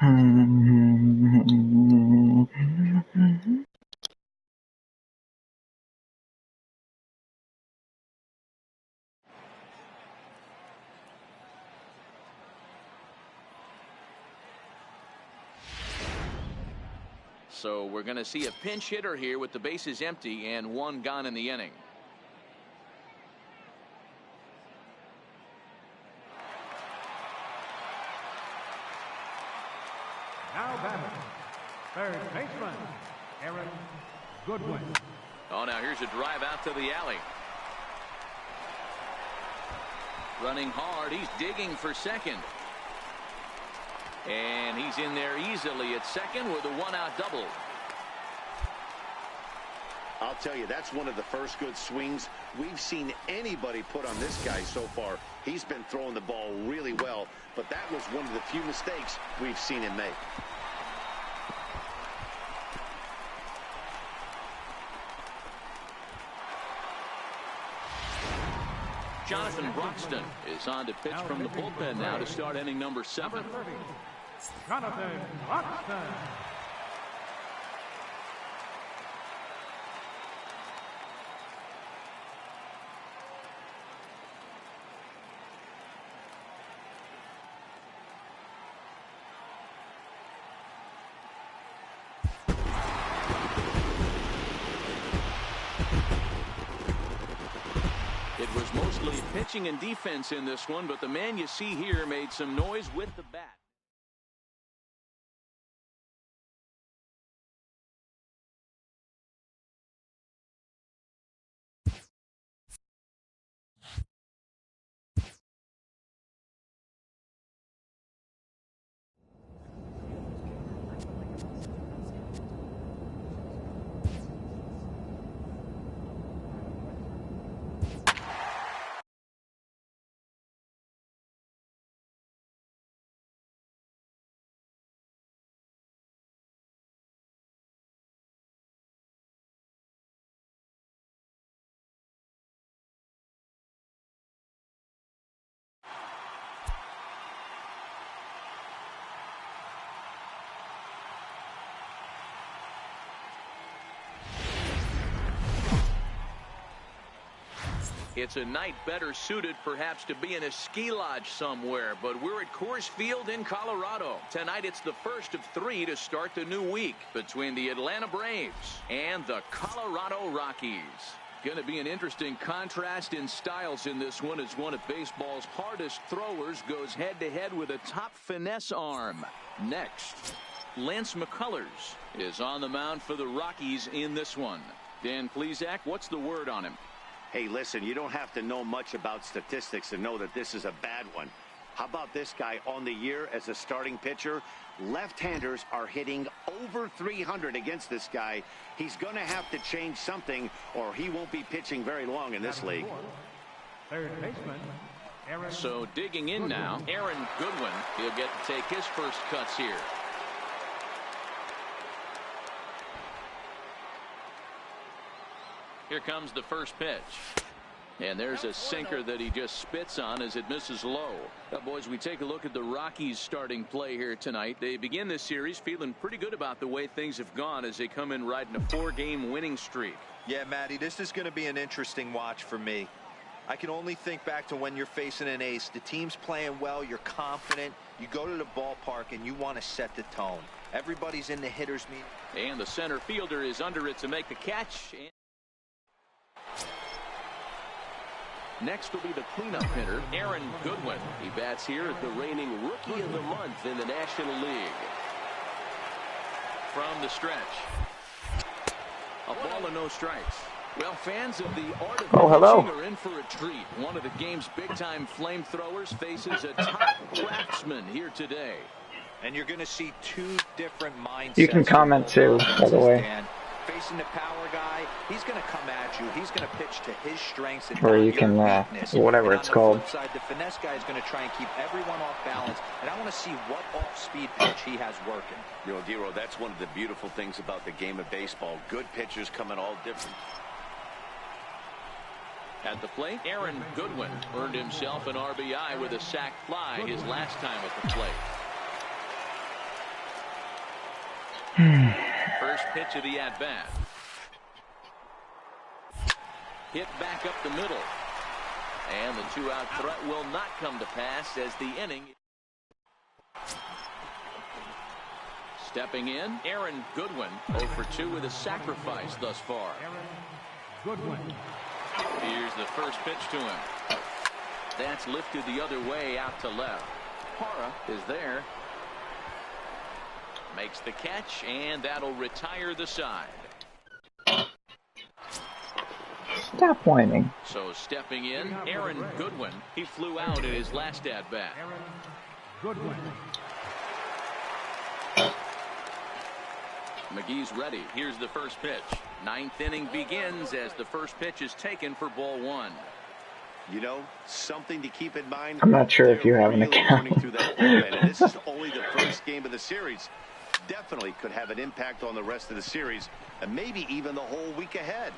So we're going to see a pinch hitter here with the bases empty and one gone in the inning. Now batting, third baseman, Goodwin. Oh, now here's a drive out to the alley. Running hard, he's digging for second. And he's in there easily at second with a one-out double. I'll tell you, that's one of the first good swings we've seen anybody put on this guy so far. He's been throwing the ball really well, but that was one of the few mistakes we've seen him make. Jonathan Broxton is on to pitch from the bullpen now to start inning number 7. Jonathan Broxton. It was mostly pitching and defense in this one, but the man you see here made some noise with the bat. It's a night better suited perhaps to be in a ski lodge somewhere, but we're at Coors Field in Colorado. Tonight it's the first of 3 to start the new week between the Atlanta Braves and the Colorado Rockies. Going to be an interesting contrast in styles in this one as one of baseball's hardest throwers goes head-to-head with a top finesse arm. Next, Lance McCullers is on the mound for the Rockies in this one. Dan Plesac, what's the word on him? Hey, listen, you don't have to know much about statistics to know that this is a bad one. How about this guy on the year as a starting pitcher? Left-handers are hitting over 300 against this guy. He's going to have to change something or he won't be pitching very long in this league. Third baseman, So digging in now, Aaron Goodwin. He'll get to take his first cuts here. Here comes the first pitch. And there's a sinker that he just spits on as it misses low. Now, boys, we take a look at the Rockies starting play here tonight. They begin this series feeling pretty good about the way things have gone as they come in riding a 4-game winning streak. Yeah, Matty, this is going to be an interesting watch for me. I can only think back to when you're facing an ace. The team's playing well, you're confident, you go to the ballpark and you want to set the tone. Everybody's in the hitter's meeting. And the center fielder is under it to make the catch. Next will be the cleanup hitter, Aaron Goodwin. He bats here at the reigning Rookie of the Month in the National League. From the stretch, a ball and no strikes. Well, fans of the art of pitching are in for a treat. One of the game's big-time flamethrowers faces a top craftsman here today. And you're going to see 2 different mindsets. You can comment too, by the way. Facing the power guy, he's going to come at you. He's going to pitch to his strengths and or you can whatever it's called. On the flip side, the finesse guy is going to try and keep everyone off balance, and I want to see what off-speed pitch he has working. You know, Dero, that's one of the beautiful things about the game of baseball. Good pitchers come in all different. At the plate, Aaron Goodwin earned himself an RBI with a sac fly his last time at the plate. First pitch of the at-bat. Hit back up the middle. And the two-out threat will not come to pass as the inning. Stepping in, Aaron Goodwin, 0 for 2 with a sacrifice thus far. Goodwin. Here's the first pitch to him. That's lifted the other way out to left. Parra is there. Makes the catch, and that'll retire the side. Stop whining. So stepping in, Aaron Goodwin. He flew out in his last at-bat. Aaron Goodwin. McGee's ready. Here's the first pitch. Ninth inning begins as the first pitch is taken for ball one. You know, something to keep in mind. I'm not sure if you have an account. And this is only the first game of the series. Definitely could have an impact on the rest of the series and maybe even the whole week ahead.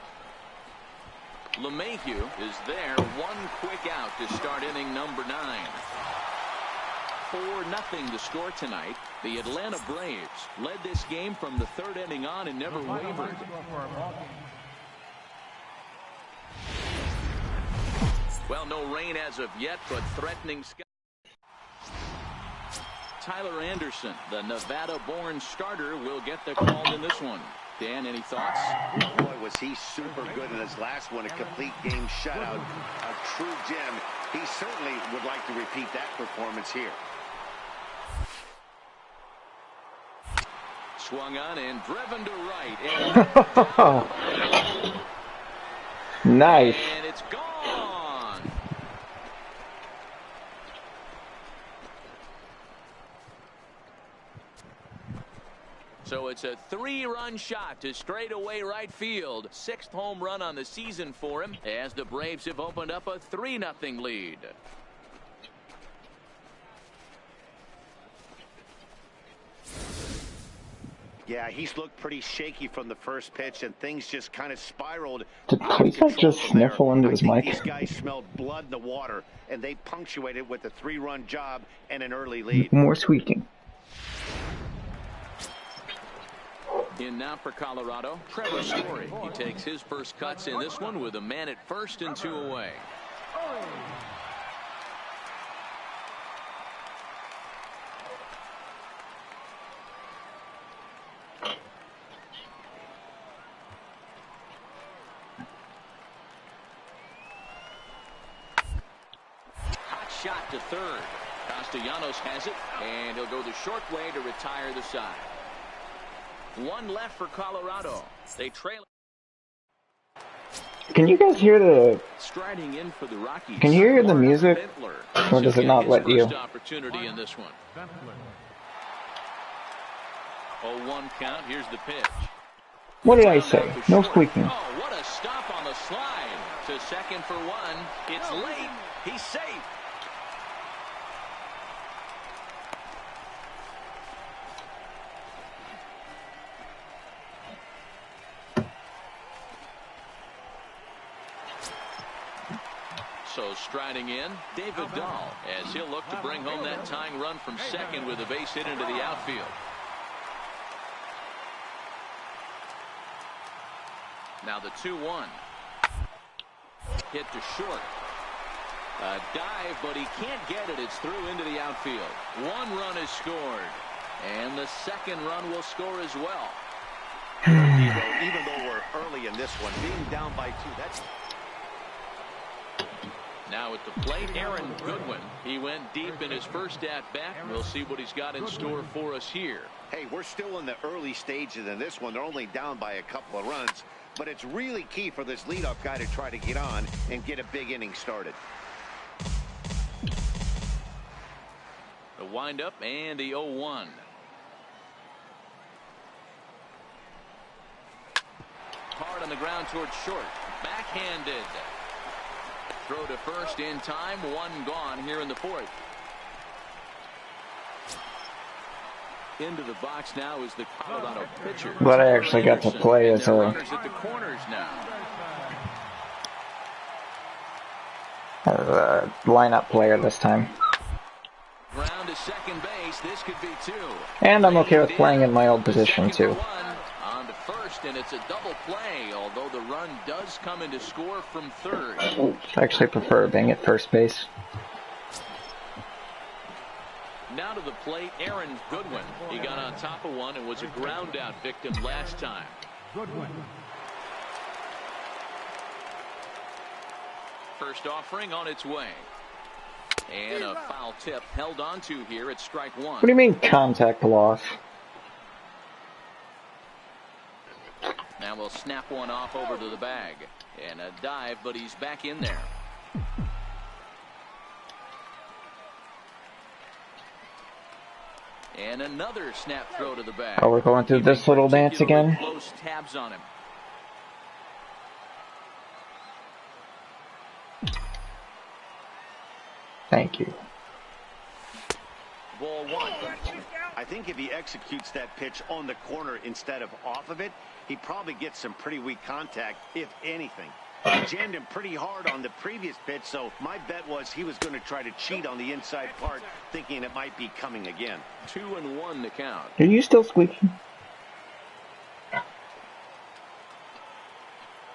LeMahieu is there. One quick out to start inning number 9. 4-0 the score tonight. The Atlanta Braves led this game from the third inning on and never wavered. Well, no rain as of yet, but threatening skies. Tyler Anderson, the Nevada-born starter, will get the call in this one. Dan, any thoughts? Boy, was he super good in his last one, a complete game shutout, a true gem. He certainly would like to repeat that performance here. Swung on and driven to right. And Nice. And it's gone. So it's a 3-run shot to straightaway right field. 6th home run on the season for him as the Braves have opened up a 3-0 lead. Yeah, he's looked pretty shaky from the first pitch, and things just kind of spiraled. Did Cleveland just sniffle into his mic? These guys smelled blood in the water, and they punctuated with a 3-run job and an early lead. More squeaking. In now for Colorado, Trevor Story. He takes his first cuts in this one with a man at first and 2 away. Hot shot to third. Castellanos has it, and he'll go the short way to retire the side. One left for Colorado. They trail. Can you guys hear the? Striding in for the Rockies. Can you hear the music, or does it not let you? Opportunity in this one. 0-1 count. Here's the pitch. What did I say? No squeaking. Oh, what a stop on the slide. To second for one. It's late. He's safe. So striding in, David Dahl, as he'll look to bring home that tying run from second with a base hit into the outfield. Now the 2-1. Hit to short. A dive, but he can't get it. It's through into the outfield. 1 run is scored. And the second run will score as well. Even though we're early in this one, being down by 2, that's... Now at the plate, Aaron Goodwin. He went deep in his first at-bat. We'll see what he's got in store for us here. Hey, we're still in the early stages in this one. They're only down by a couple of runs. But it's really key for this leadoff guy to try to get on and get a big inning started. The windup and the 0-1. Hard on the ground towards short. Backhanded. Throw to first in time. 1 gone here in the 4th. Into the box now is the Colorado pitcher. But I actually got to play as a runners at the corners now. lineup player this time. Ground to second base. case, this could be 2. And I'm okay with playing in my old position, too. On to first, and it's a double play, although the run does come into score from third. I actually prefer being at first base. Now to the plate, Aaron Goodwin. He got on top of one and was a ground out victim last time. Goodwin. First offering on its way. And a foul tip held onto here at strike 1. What do you mean contact loss? Now we'll snap one off over to the bag. And a dive, but he's back in there. And another snap throw to the bag. Oh, we're going through this little dance again? Close tabs on him. Thank you. Ball 1. I think if he executes that pitch on the corner instead of off of it, he probably gets some pretty weak contact, if anything. He jammed him pretty hard on the previous pitch, so my bet was he was going to try to cheat on the inside part, thinking it might be coming again. 2-1 the count. Are you still squeaking?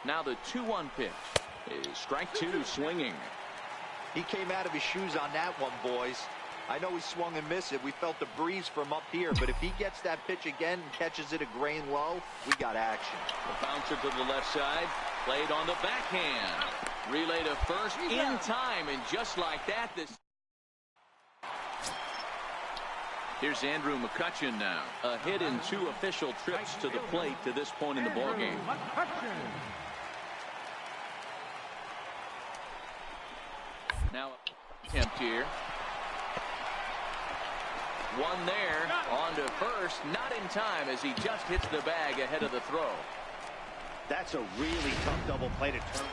Now the 2-1 pitch is strike 2 swinging. He came out of his shoes on that one, boys. I know he swung and missed it. We felt the breeze from up here, but if he gets that pitch again and catches it a grain low, we got action. The bouncer to the left side, played on the backhand. Relay to first in time, and just like that, this. Here's Andrew McCutchen now. A hit in 2 official trips to the plate to this point in the ballgame. Now attempt here. One there, on to first, not in time as he just hits the bag ahead of the throw. That's a really tough double play to turn.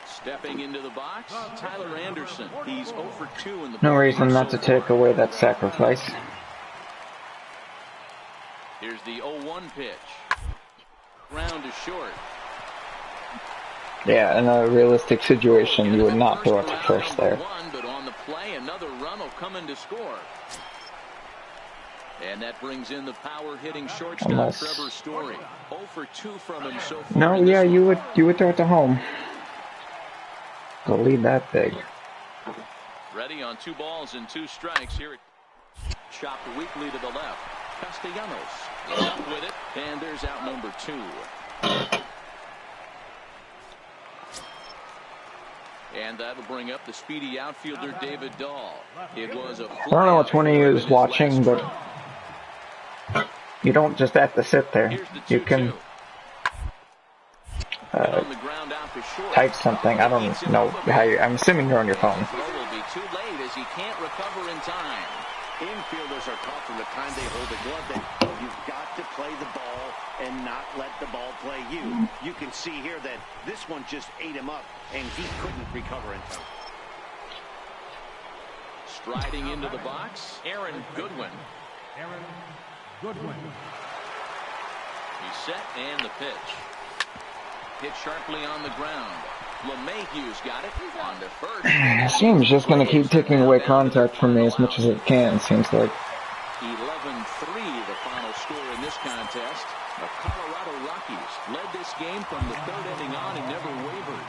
Stepping into the box, Tyler Anderson. He's 0 for 2 in the No reason not to take away that sacrifice. Here's the 0-1 pitch. Ground is short. Yeah, in a realistic situation, you would not throw it to first there. But on the play, another run will come in to score. And that brings in the power-hitting shortstop Trevor Story. 0 for 2 from him so far. No, yeah, you would throw it to home. Go lead that big. Ready on 2 balls and 2 strikes here. Chopped weakly to the left. Castellanos is up with it, and there's out number 2. And that'll bring up the speedy outfielder David Dahl. It was a I don't know which one of you is watching, but you don't just have to sit there. You can type something. I don't know how you. I'm assuming you're on your phone. Will be too late as he can't recover in time. Infielders are taught from the time they hold the glove that you've got to play the ball and not let the ball play you. You can see here that this one just ate him up, and he couldn't recover in time. Striding into the box, Aaron Goodwin. Aaron Goodwin. He's set, and the pitch. Hit sharply on the ground. LeMahieu's got it on to first. This team's just going to keep taking away contact from me as much as it can, it seems like. 11-3 the final score in this contest. The Colorado Rockies led this game from the 3rd inning on and never wavered.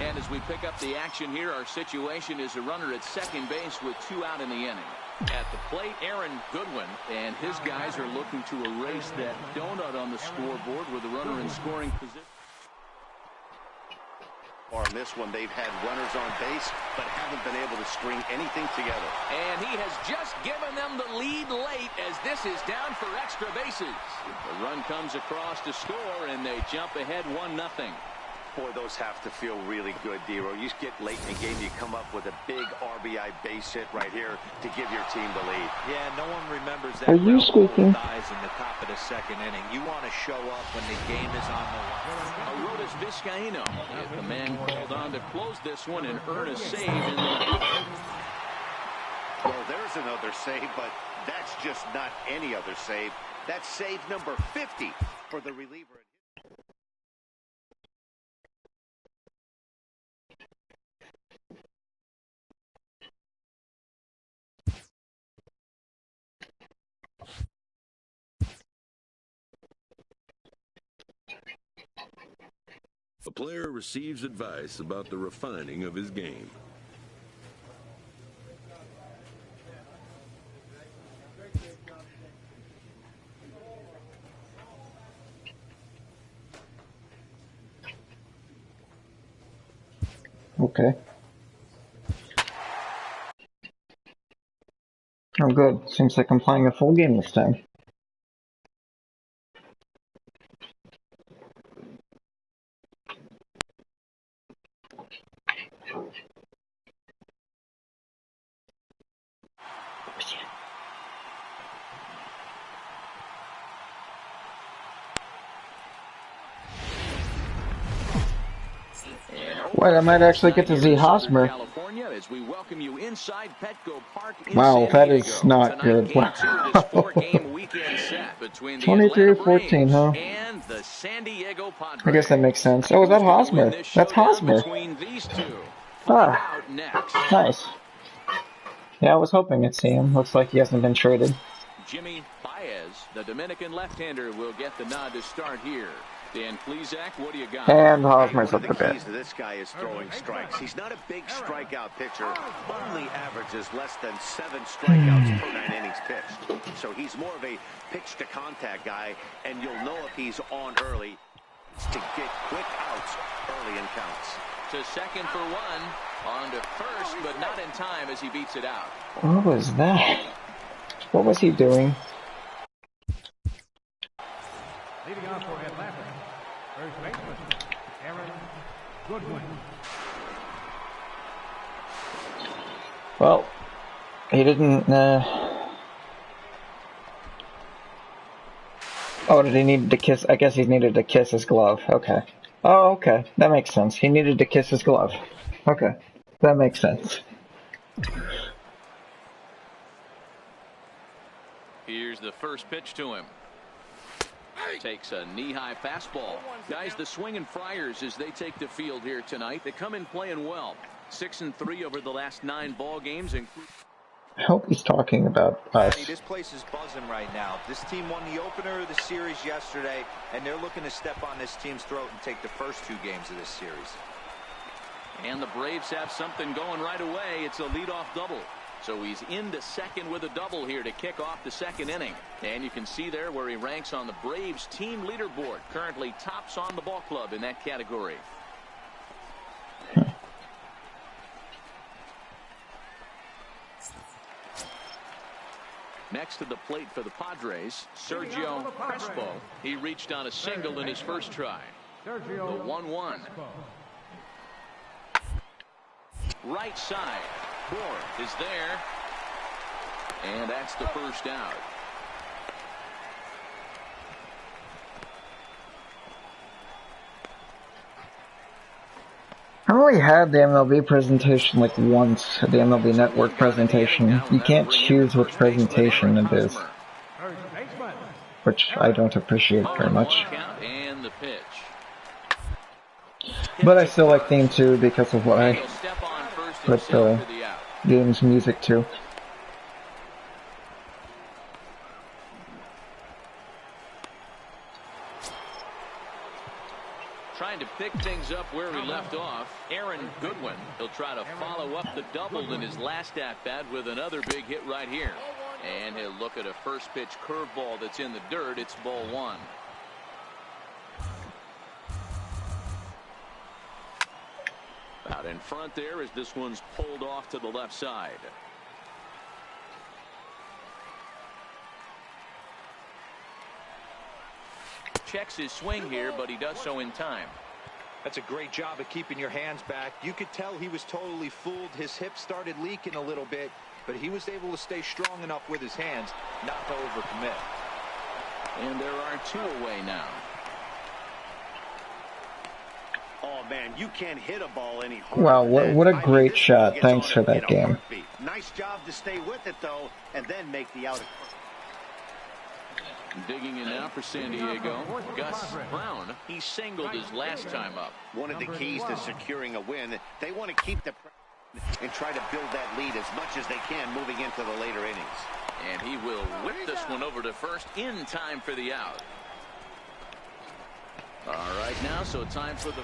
And as we pick up the action here, our situation is a runner at second base with 2 out in the inning. At the plate, Aaron Goodwin, and his guys are looking to erase that donut on the scoreboard with a runner in scoring position. Or in this one, they've had runners on base, but haven't been able to string anything together. And he has just given them the lead late as this is down for extra bases. The run comes across to score, and they jump ahead 1-0. Boy, those have to feel really good, Dero. You get late in the game, you come up with a big RBI base hit right here to give your team the lead. Yeah, no one remembers that. Are you squeaking? Dies in the top of the 2nd inning. You want to show up when the game is on the line. Aroldis Vizcaíno is the man called on to close this one and earn a save in the ninth. Well, there's another save, but that's just not any other save. That's save number 50 for the reliever. A player receives advice about the refining of his game. Okay. Oh, good. Seems like I'm playing a full game this time. Wait, I might actually get to see Hosmer. As we welcome you inside Petco Park in Wow, San that Diego. is not Tonight, good. game 2 of this 4-game weekend set between the 23-14, huh? and the San Diego Padres. I guess that makes sense. Oh, is that Hosmer? That's Hosmer. Between these two. Find out next. Nice. Yeah, I was hoping I'd see him. Looks like he hasn't been traded. Jimmy Baez, the Dominican left-hander, will get the nod to start here. Dan Plesac, what do you got? And Hosmer's up The the bat. keys to this guy is throwing strikes. He's not a big strikeout pitcher. Only averages less than 7 strikeouts per 9 innings pitched. So he's more of a pitch-to-contact guy, and you'll know if he's on early to get quick outs early in counts. To second for one, on to first, but not in time as he beats it out. What was that? What was he doing? Leading off for Atlanta, first baseman, Goodwin. Well, he didn't, Oh, did he need to kiss? I guess he needed to kiss his glove. Okay. Oh, okay. That makes sense. He needed to kiss his glove. Okay. That makes sense. Here's the first pitch to him. Takes a knee-high fastball. Guys, the swinging Friars as they take the field here tonight. They come in playing well. 6-3 over the last 9 ball games. I hope he's talking about us. This place is buzzing right now. This team won the opener of the series yesterday, and they're looking to step on this team's throat and take the first 2 games of this series. And the Braves have something going right away. It's a leadoff double. So he's into second with a double here to kick off the second inning. And you can see there where he ranks on the Braves team leaderboard. Currently tops on the ball club in that category. Next to the plate for the Padres, Sergio Crespo. He reached on a single in his first try. The 1-1. Right side. Board is there. And that's the first out. I only had the MLB presentation like once, the MLB Network presentation. You can't choose which presentation it is, which I don't appreciate very much. And the pitch. But I still like Theme 2 because of what I put the game's music to. Trying to pick things up where we left off, Aaron Goodwin. He'll try to follow up the double in his last at-bat with another big hit right here. And he'll look at a first pitch curveball that's in the dirt. It's ball 1. Out in front there as this one's pulled off to the left side. Checks his swing here, but he does so in time. That's a great job of keeping your hands back. You could tell he was totally fooled. His hip started leaking a little bit, but he was able to stay strong enough with his hands not to overcommit. And there are 2 away now. Oh man, you can't hit a ball any harder. Wow, what a great shot. Thanks for that game. Nice job to stay with it though, and then make the out. Digging in now for San Diego, Gus Brown. He singled his last time up. One of the keys to securing a win, they want to keep the and try to build that lead as much as they can moving into the later innings. And he will whip this one over to first in time for the out. All right now, so time for the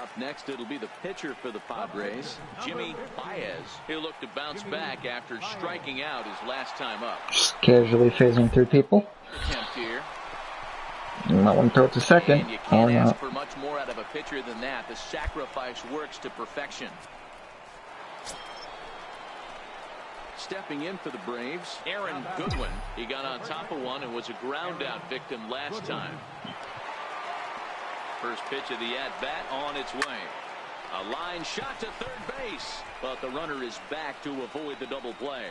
Up next, it'll be the pitcher for the Padres, Jimmy Baez. He'll look to bounce back after striking out his last time up. Just casually phasing through people. Attempt here. Might want to throw it to second. And you Or can't ask not. for much more out of a pitcher than that. The sacrifice works to perfection. Stepping in for the Braves, Aaron Goodwin. He got on top of one and was a ground out victim last time. First pitch of the at-bat on its way. A line shot to third base, but the runner is back to avoid the double play.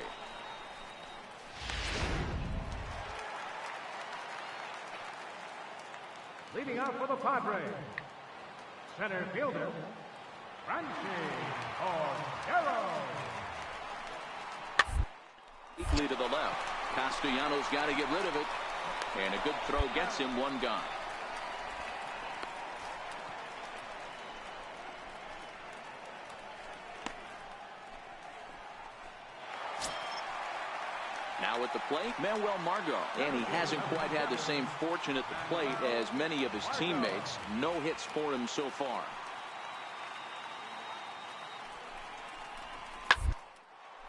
Leading off for the Padres, center fielder, Franchi Cordero. Deeply to the left. Castellanos got to get rid of it. And a good throw gets him one gone. Now at the plate, Manuel Margot. And he hasn't quite had the same fortune at the plate as many of his teammates. No hits for him so far.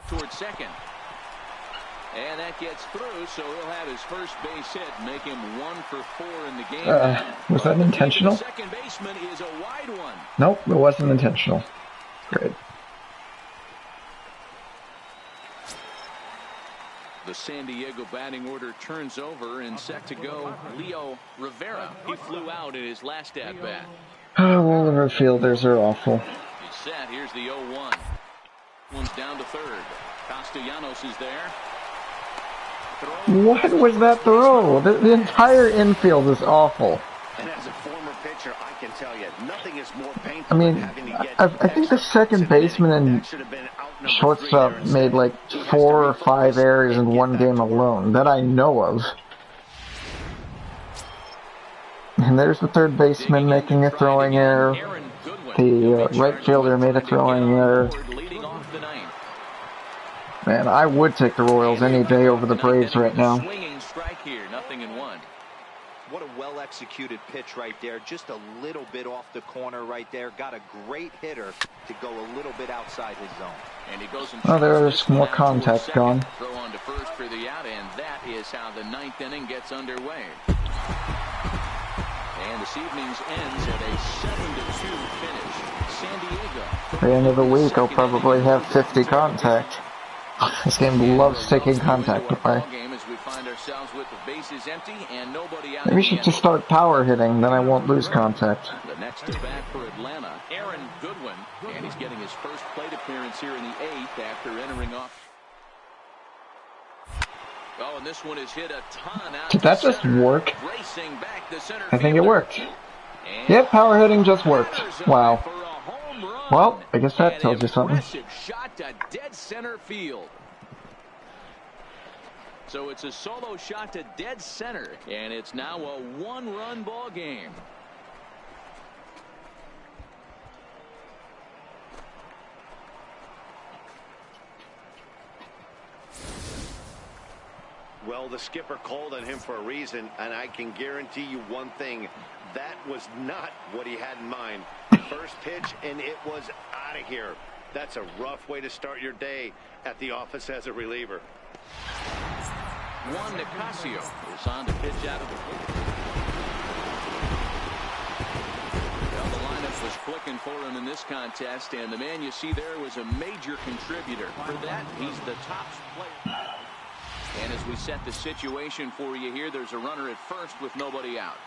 Towards second. And that gets through, so he'll have his first base hit, make him 1 for 4 in the game. Was that intentional? The second baseman is a wide one. Nope, it wasn't intentional. Great. The San Diego batting order turns over, and set to go Leo Rivera. He flew out in his last at-bat. Oh, well, the fielders are awful. He's set. Here's the 0-1. One's down to third. Castellanos is there. What was that throw? The entire infield is awful. And as a former pitcher, I can tell you, nothing is more painful I mean, than having to get I think the second baseman and shortstop made like 4 or 5 errors in one game alone that I know of. And there's the third baseman making a throwing error. The right fielder made a throwing error. Man, I would take the Royals any day over the Braves right now. Swinging strike here, 0-1. What a well-executed pitch right there. Just a little bit off the corner right there. Got a great hitter to go a little bit outside his zone. And he goes and there's more contact gone. Throw on to first for the out, and that is how the 9th inning gets underway. And this evening's ends at a 7-2 finish. San Diego. At the end of the week, I'll probably have 50 contact. This game loves taking contact away. Maybe we should just start power hitting, then I won't lose contact. The next at bat for Atlanta, Aaron Goodwin, and he's getting his first plate appearance here in the 8th after entering off. Oh, and this one is hit a ton out. Did that just work? Racing back the center I think it fielder. worked. Yep, power hitting just worked. Wow. Well, I guess that tells you something. Shot to dead center field. So it's a solo shot to dead center, and it's now a 1-run ball game. Well, the skipper called on him for a reason, and I can guarantee you one thing. That was not what he had in mind. First pitch, and it was out of here. That's a rough way to start your day at the office as a reliever. Juan Nicasio is on to pitch out of the plate. Well, the lineup was clicking for him in this contest, and the man you see there was a major contributor. For that, he's the top player. And as we set the situation for you here, there's a runner at first with nobody out.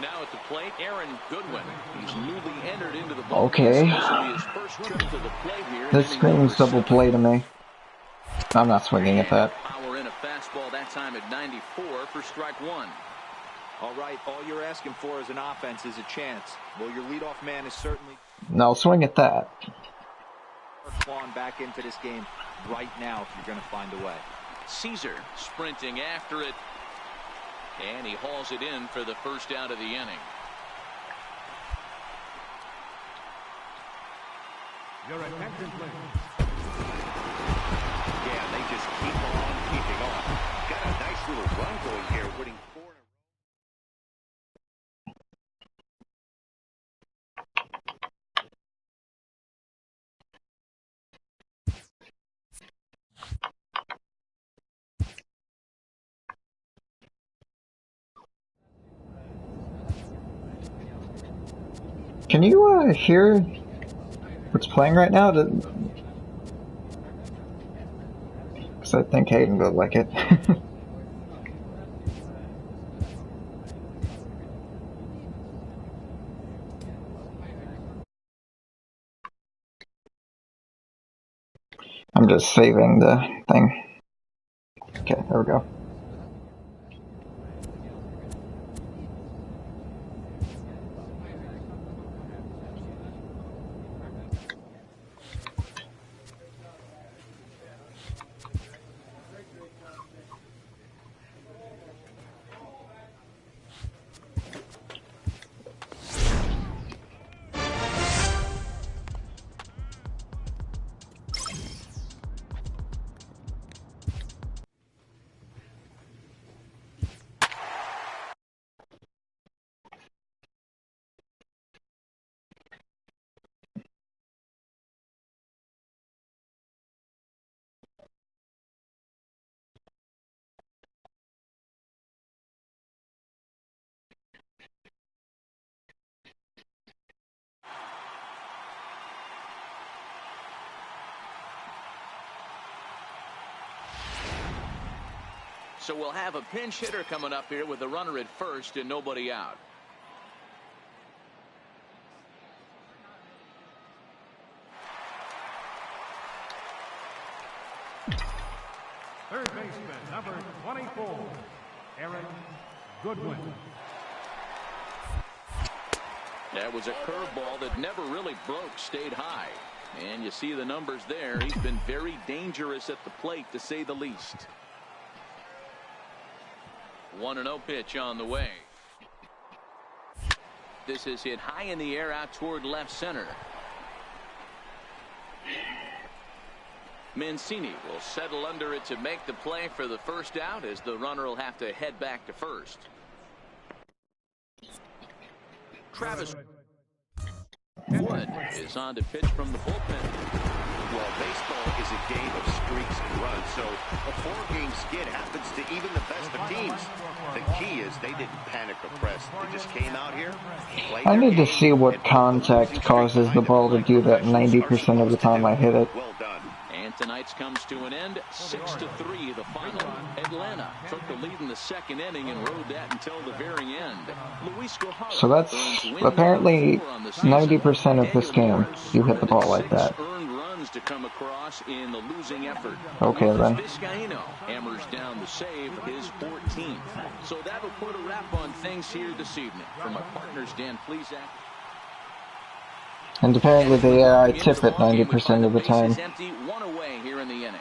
Now at the plate, Aaron Goodwin. He's newly entered into the ball. Okay. This will be his first trip to the plate here. This screams double play to me. I'm not swinging at that. Power in a fastball that time at 94 for strike 1. All right, all you're asking for as an offense is a chance. Well, your leadoff man is certainly... No, swing at that. ...clawing back into this game right now if you're going to find a way. Caesar sprinting after it. And he hauls it in for the first out of the inning. Your attention, please. Yeah, they just keep on keeping on. Got a nice little run going here, winning Can you hear what's playing right now? Because I think Hayden would like it. I'm just saving the thing. Okay, there we go. So we'll have a pinch hitter coming up here with a runner at first and nobody out. Third baseman, number 24, Goodwin. That was a curveball that never really broke, stayed high. And you see the numbers there. He's been very dangerous at the plate, to say the least. 1-0 pitch on the way. This is hit high in the air out toward left center. Mancini will settle under it to make the play for the first out, as the runner will have to head back to first. Travis Wood is on to pitch from the bullpen. Well, baseball is a game of streaks and runs, so a 4-game skid happens to even the best of teams. The key is they didn't panic or press. They just came out here. I need to see what contact causes the ball to do that 90% of the time I hit it. Well done. And tonight's comes to an end, 6-3 the final. Atlanta took the lead in the second inning and rode that until the very end. Luis Guajara So that's apparently 90% of this game. You hit the ball like that. Earned runs to come across in the losing effort. Okay then. Vizcaíno hammers down the save, his 14th. So that'll put a wrap on things here this evening. From our partners, Dan Plesac. And apparently I tip it 90% of the time. Empty, one away here in the inning.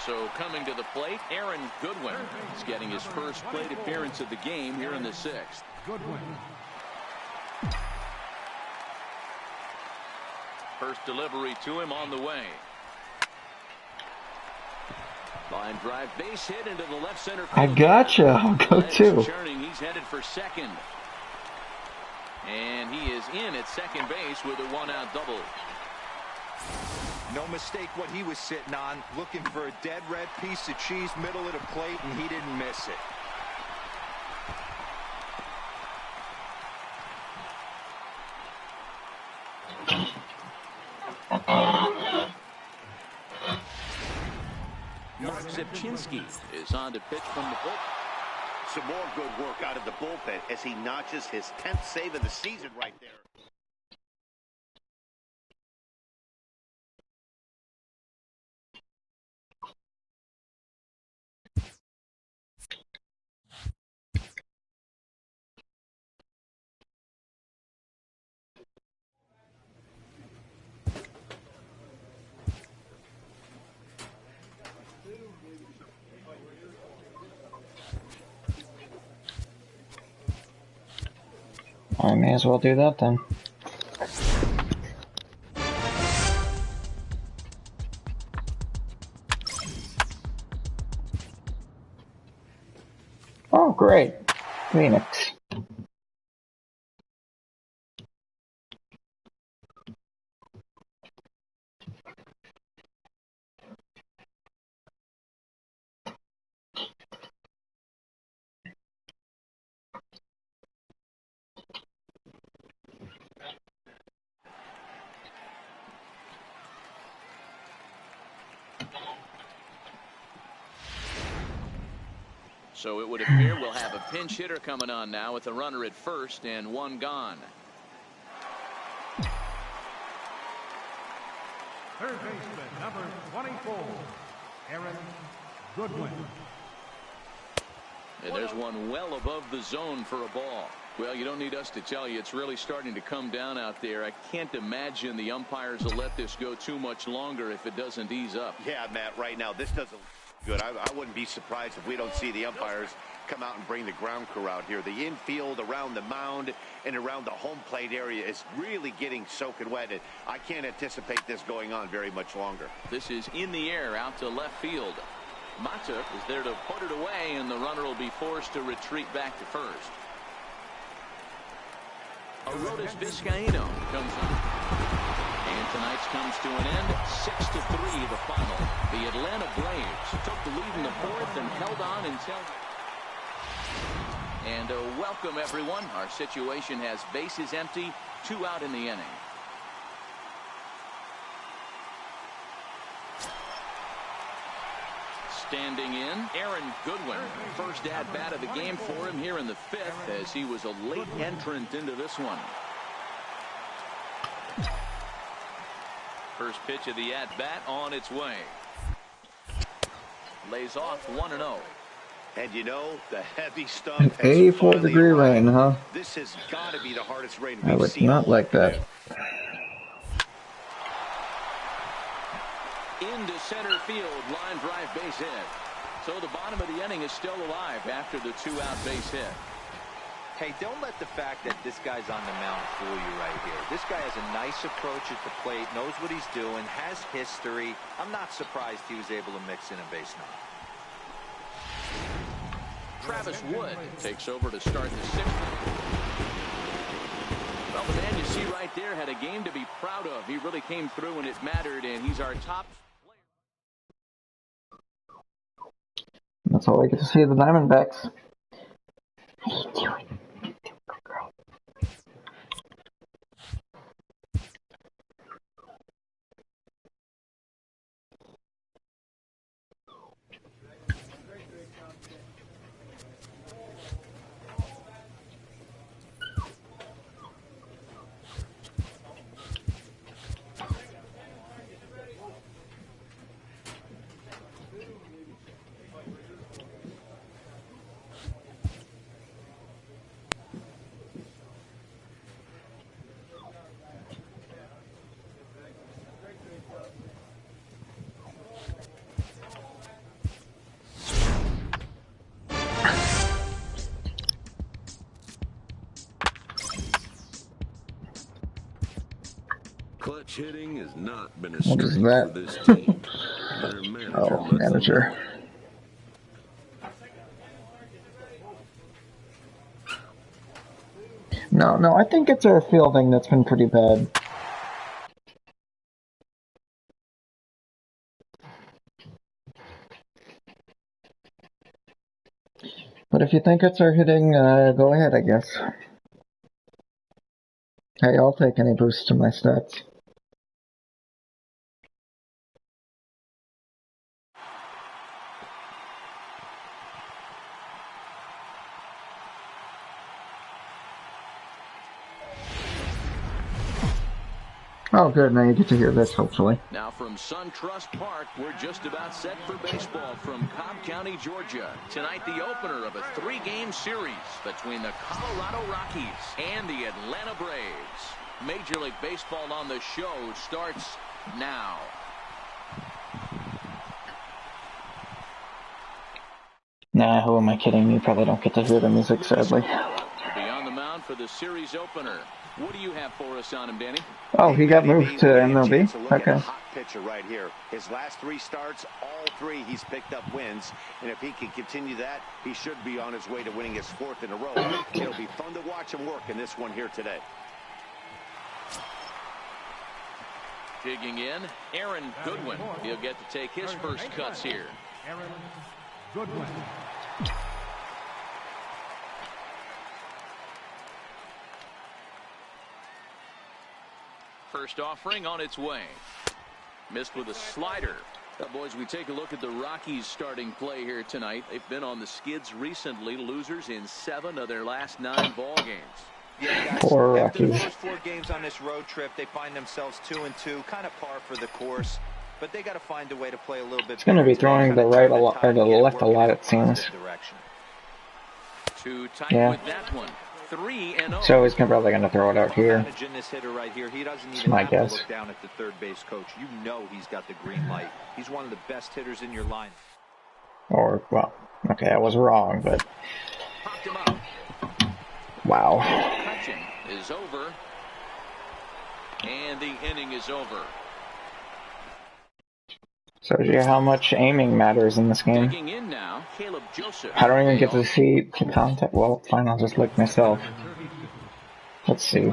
So coming to the plate, Aaron Goodwin is getting his first plate appearance of the game here in the 6th. Goodwin. First delivery to him on the way. Line drive, base hit into the left center field. I gotcha. I'll go too. He's headed for second. And he is in at second base with a one-out double. No mistake what he was sitting on, looking for a dead red piece of cheese middle of the plate, and he didn't miss it. Mark Zipchinski is on to pitch from the bullpen. Some more good work out of the bullpen as he notches his 10th save of the season right there. I may as well do that then. Oh, great. Phoenix. So it would appear we'll have a pinch hitter coming on now with a runner at first and one gone. Third baseman, number 24, Aaron Goodwin. And there's one well above the zone for a ball. Well, you don't need us to tell you, it's really starting to come down out there. I can't imagine the umpires will let this go too much longer if it doesn't ease up. Yeah, Matt, right now, this doesn't look good. I wouldn't be surprised if we don't see the umpires come out and bring the ground crew out here. The infield around the mound and around the home plate area is really getting soaking wet. And I can't anticipate this going on very much longer. This is in the air out to left field. Mata is there to put it away, and the runner will be forced to retreat back to first. Aroldis Vizcaíno comes up. And tonight's comes to an end. 6-3 the final. The Atlanta Braves took the lead in the fourth and held on until... And welcome, everyone. Our situation has bases empty, 2 out in the inning. Standing in, Aaron Goodwin. First at-bat of the game for him here in the 5th, as he was a late entrant into this one. First pitch of the at-bat on its way. Lays off 1-0. And you know, the heavy stuff has 84-degree rain, huh? This has got to be the hardest rain I we've would seen. not like that. Into center field, line drive base hit. So the bottom of the inning is still alive after the 2-out base hit. Hey, don't let the fact that this guy's on the mound fool you right here. This guy has a nice approach at the plate, knows what he's doing, has history. I'm not surprised he was able to mix in a base knock. Travis Wood takes over to start the 6th. Well, the man you see right there had a game to be proud of. He really came through when it mattered, and he's our top player. That's all I get to see of the Diamondbacks. What are you doing? Girl. Clutch hitting has not been a What is strength that? for this team. Their manager Oh, lets them manager. know. No, I think it's our fielding that's been pretty bad. But if you think it's our hitting, go ahead, I guess. Hey, I'll take any boost to my stats. Oh, good. Now you get to hear this, hopefully. Now from SunTrust Park, we're just about set for baseball from Cobb County, Georgia. Tonight, the opener of a 3-game series between the Colorado Rockies and the Atlanta Braves. Major League Baseball on the show starts now. Nah, who am I kidding? You probably don't get to hear the music, sadly. Be on the mound for the series opener. What do you have for us on him, Danny? Oh, he got moved to MLB? Okay. Hot pitcher right here. His last 3 starts, all 3 he's picked up wins. And if he can continue that, he should be on his way to winning his 4th in a row. It'll be fun to watch him work in this one here today. Digging in, Aaron Goodwin. He'll get to take his first cuts here. Aaron Goodwin. First offering on its way. Missed with a slider. Boys, we take a look at the Rockies' starting play here tonight. They've been on the skids recently, losers in 7 of their last 9 ball games. Yeah, guys, Poor after the Rockies. first 4 games on this road trip, they find themselves 2-2, kind of par for the course. But they got to find a way to play a little bit. It's going to be throwing the right a lot, or the left a lot, it seems. Too tight Yeah. with that one. 3-0. So he's probably going to throw it out here. Managing this hitter right here, he doesn't That's even my have guess. to look down at the third base coach. You know he's got the green light. He's one of the best hitters in your line. Or, well, okay, I was wrong, but Popped him up. wow. Touching is over. And the inning is over. Shows you how much aiming matters in this game. Digging in now, Caleb Joseph. I don't even get to see the contact. Well, fine, I'll just look myself. Let's see.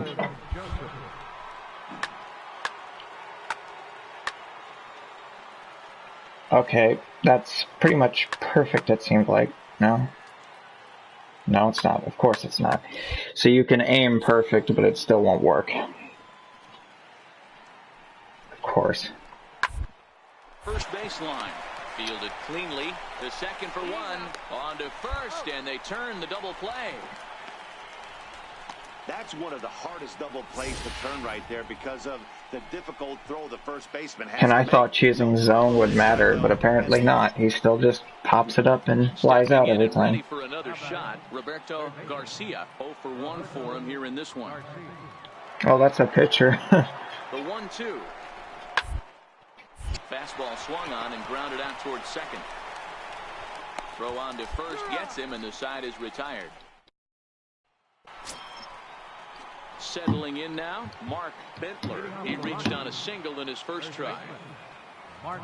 Okay, that's pretty much perfect, it seems like. No? No, it's not. Of course it's not. So you can aim perfect, but it still won't work. Of course. First baseline. Fielded cleanly. The second for 1. On to first, and they turn the double play. That's one of the hardest double plays to turn right there because of the difficult throw the first baseman has. And I to thought make. choosing zone would matter, but apparently not. He still just pops it up and flies out every Ready time. for another shot. Roberto Garcia. 0 for 1 for him here in this one. Oh, that's a pitcher. The 1-2. Fastball swung on and grounded out towards second. Throw on to first gets him, and the side is retired. Settling in now, Mark Bentler. He reached on a single in his first try. Mark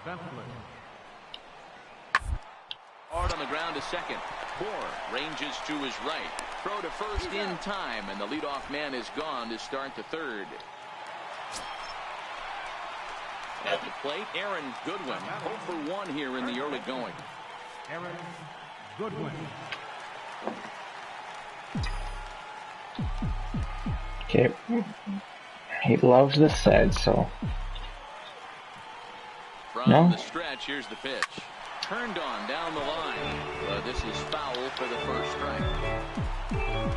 Bentler. Hard on the ground to second. Moore ranges to his right. Throw to first in time, and the leadoff man is gone to start the third. At the plate, Aaron Goodwin. 0 for 1 here in the early going. Aaron Goodwin. Okay. He loves this side, so. From No. the stretch, here's the pitch. Turned on down the line. But this is foul for the first strike.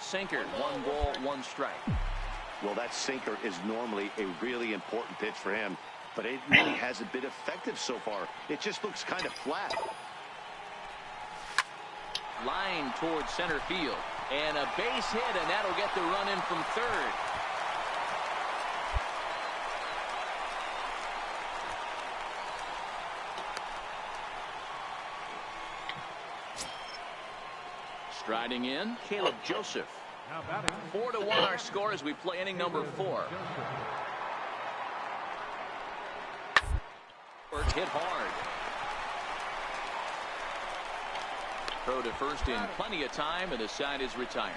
Sinker, 1 ball, 1 strike. Well, that sinker is normally a really important pitch for him, but it really hasn't been effective so far. It just looks kind of flat. Line towards center field. And a base hit, and that'll get the run in from third. Striding in, Caleb Joseph. Now batting. 4-1 our score as we play inning number 4. Hit hard. Throw to first in plenty of time, and the side is retired.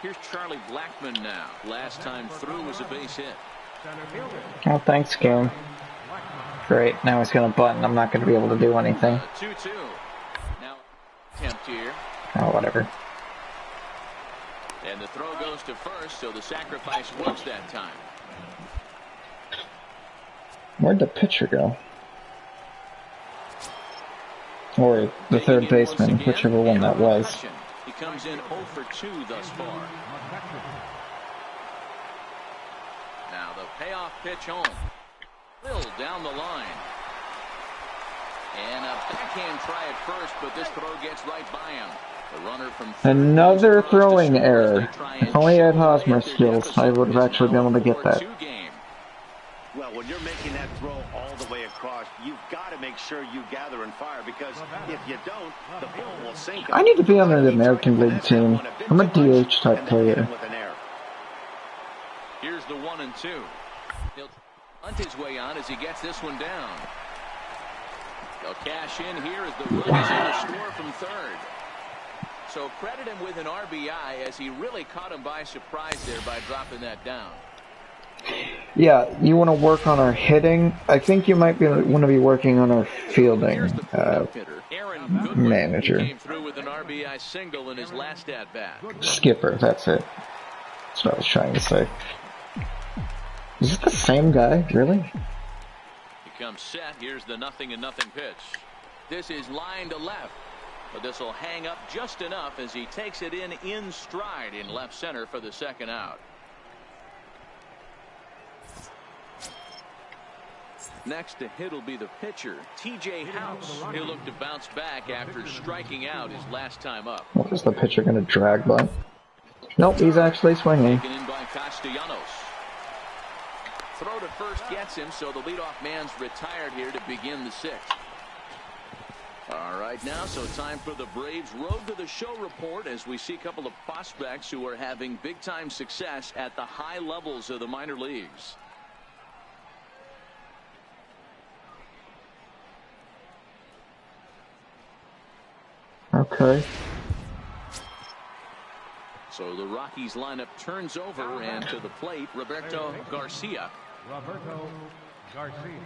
Here's Charlie Blackmon now. Last time through was a base hit. Center fielder. Oh, thanks, game. Great. Now he's going to bunt, and I'm not going to be able to do anything. 2-2. Now attempt here. Oh, whatever. And the throw goes to first, so the sacrifice works that time. Where'd the pitcher go? Or the third baseman, whichever one that was. He comes in 0 for 2 thus far. Now the payoff pitch home. Will down the line. And a backhand try at first, but this throw gets right by him. The runner from Another throwing error. If only I had Hosmer skills, I would have actually been able to get that. Well, when you're making that throw all the way across, you've got to make sure you gather and fire, because if you don't, the ball will sink. I need to be on an American League team. I'm a DH type player. Here's the 1-2. He'll hunt his way on as he gets this one down. They'll cash in here as the run is in to score from third. So credit him with an RBI, as he really caught him by surprise there by dropping that down. Yeah, you want to work on our hitting. I think you might want to be working on our fielding. Goodwin Manager. came through with an RBI single in his last at-bat. Skipper, that's it. That's what I was trying to say. Is this the same guy? Really? He comes set. Here's the 0-0 pitch. This is line to left. But this will hang up just enough as he takes it in stride in left center for the second out. Next to hit will be the pitcher, T.J. House. He'll look to bounce back after striking out his last time up. What is the pitcher going to drag by? Nope, he's actually swinging. Taken in by Castellanos. Throw to first gets him, so the leadoff man's retired here to begin the sixth. All right, now, so time for the Braves Road to the Show report as we see a couple of prospects who are having big-time success at the high levels of the minor leagues. Okay. So the Rockies lineup turns over, and to the plate, Roberto Garcia. Roberto Garcia.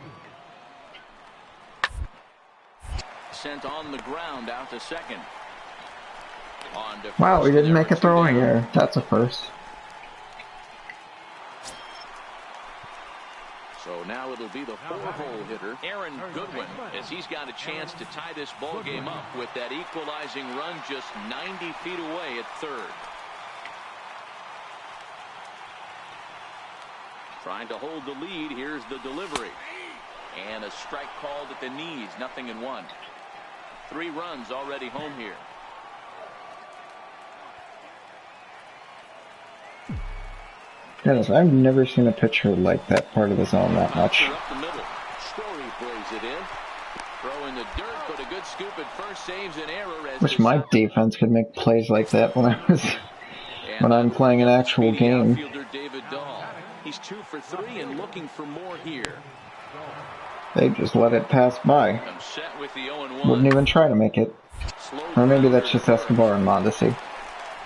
Sent on the ground out to second. On to Wow, we first, didn't there make a are two throwing down. error. That's a first. So now it'll be the four-hole hitter, Aaron Goodwin, as he's got a chance to tie this ball game up with that equalizing run just 90 feet away at third. Trying to hold the lead. Here's the delivery. And a strike called at the knees. 0-1. 3 runs already home here. Dennis, I've never seen a pitcher like that part of the zone that much. Up the middle. Story plays it in. Throw in the dirt, but a good scoop at first saves an error. As Wish my defense could make plays like that when I'm playing an actual game. Outfielder David Dahl. He's 2 for 3 and looking for more here. They just let it pass by. I'm set with the 0-1. Wouldn't even try to make it. Slow Or maybe that's down just Escobar and Mondesi.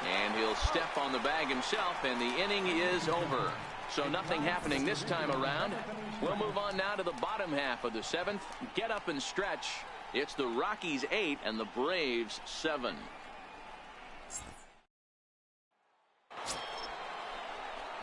And he'll step on the bag himself, and the inning is over. So nothing happening this time around. We'll move on now to the bottom half of the 7th. Get up and stretch. It's the Rockies 8 and the Braves 7.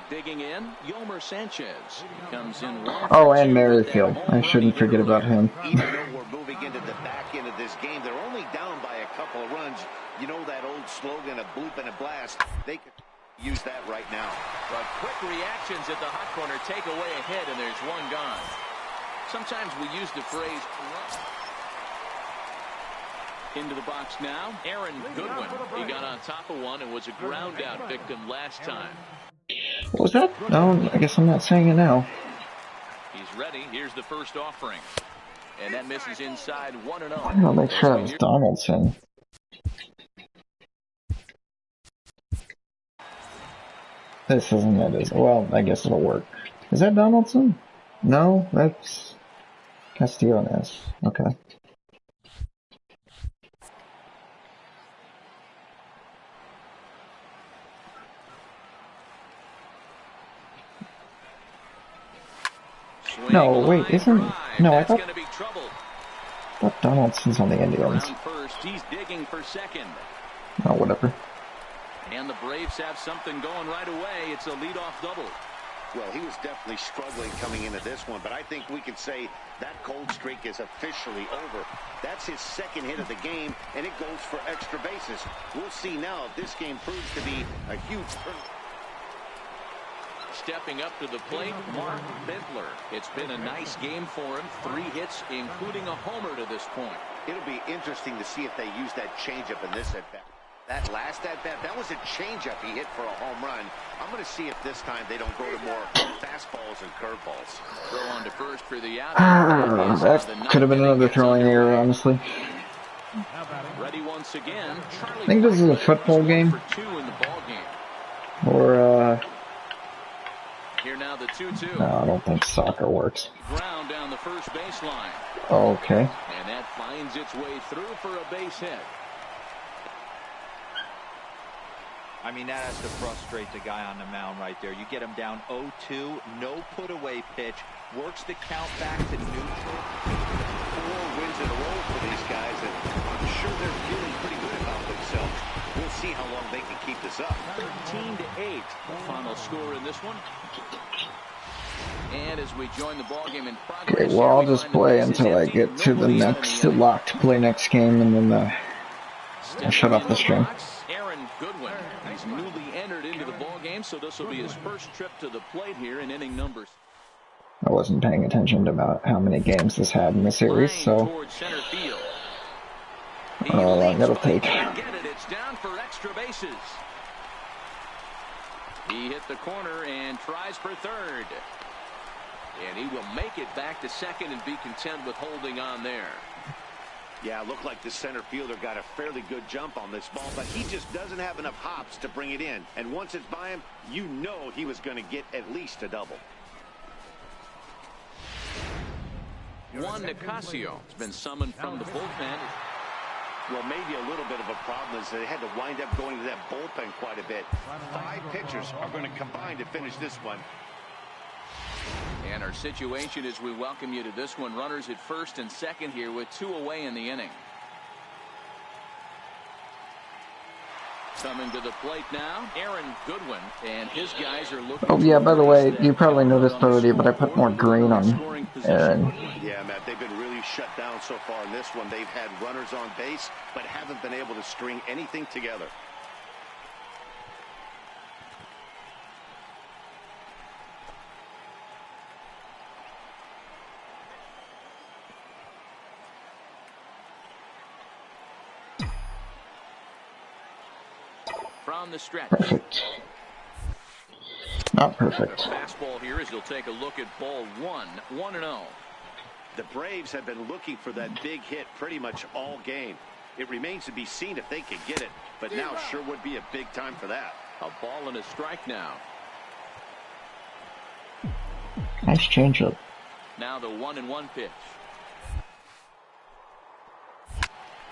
Digging in, Yomer Sanchez comes in. Oh, and Merrifield. I shouldn't forget about him. Even though we're moving into the back end of this game, they're only down by a couple of runs. You know that old slogan, a bloop and a blast. They could use that right now. But quick reactions at the hot corner take away a hit, and there's one gone. Sometimes we use the phrase into the box now. Aaron Goodwin. He got on top of one and was a ground out victim last time. What was that? No, I guess I'm not saying it now. He's ready. Here's the first offering. And that misses inside 1-0. I'll make sure that was Donaldson. This isn't it, is it? Well, I guess it'll work. Is that Donaldson? No, that's Castellanos. Okay. No, wait, isn't... No, I thought Donaldson's on the Indians. First, he's digging for second. Oh, whatever. And the Braves have something going right away. It's a leadoff double. Well, he was definitely struggling coming into this one, but I think we could say that cold streak is officially over. That's his second hit of the game, and it goes for extra bases. We'll see now if this game proves to be a huge turn. Stepping up to the plate, Mark Bentler. It's been a nice game for him. 3 hits, including a homer to this point. It'll be interesting to see if they use that changeup in this at-bat. That last at-bat, that was a changeup he hit for a home run. I'm going to see if this time they don't go to more fastballs and curveballs. Throw on to first for the out. That could have been another throwing error, honestly. Ready once again. I think this is a football game. For 2 in the ball game. Or, Here now the 2-2. no, I don't think soccer works. Ground down the first baseline. Okay. And that finds its way through for a base hit. I mean, that has to frustrate the guy on the mound right there. You get him down 0-2, no put-away pitch, works the count back to neutral. 4 wins in a row for these guys, and I'm sure how long they can keep this up. 13-8, the final score in this one. And as we join the ball game in progress, Okay, well, I'll just play until I get to the next lock to play next game, and then I'll shut off the stream. Aaron Goodwin. He's newly entered into the ball game, so this will be his first trip to the plate here in inning numbers. I wasn't paying attention to about how many games this had in the series, so I don't know how long it'll take. It's down for extra bases. He hit the corner and tries for third. And he will make it back to second and be content with holding on there. Yeah, it looked like the center fielder got a fairly good jump on this ball, but he just doesn't have enough hops to bring it in. And once it's by him, you know he was going to get at least a double. Juan Nicasio has been summoned from the bullpen. Well, maybe a little bit of a problem is they had to wind up going to that bullpen quite a bit. 5 pitchers are going to combine to finish this one. And our situation is we welcome you to this one. Runners at first and second here with 2 away in the inning. Coming to the plate now, Aaron Goodwin, and his guys are looking. Oh yeah, by the way, you probably noticed already, but I put more green on Aaron. Yeah, Matt, they've been really shut down so far in this one. They've had runners on base, but haven't been able to string anything together. From the stretch. Perfect. Not perfect. Fastball here as he'll take a look at ball 1, 1-0. The Braves have been looking for that big hit pretty much all game. It remains to be seen if they can get it, but now sure would be a big time for that. A ball and a strike now. Nice changeup. Now the 1-1 pitch.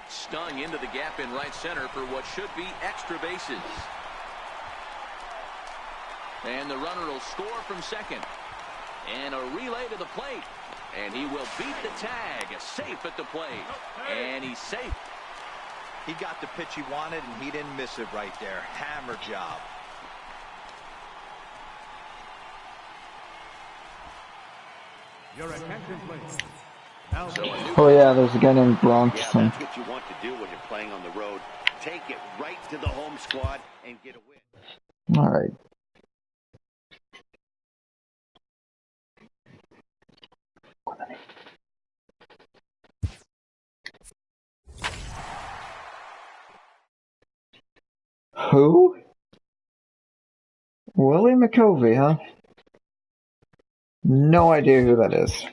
Stung into the gap in right center for what should be extra bases. And the runner will score from second. And a relay to the plate. And he will beat the tag. Safe at the plate. And he's safe. He got the pitch he wanted, and he didn't miss it right there. Hammer job. Your attention, please. Oh yeah, there's a guy named Bronx. Yeah, that's what you want to do when you're playing on the road. Take it right to the home squad and get a win. All right. Who? Willie McCovey, huh? No idea who that is.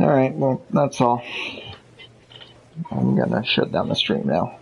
Alright, well, that's all. I'm gonna shut down the stream now.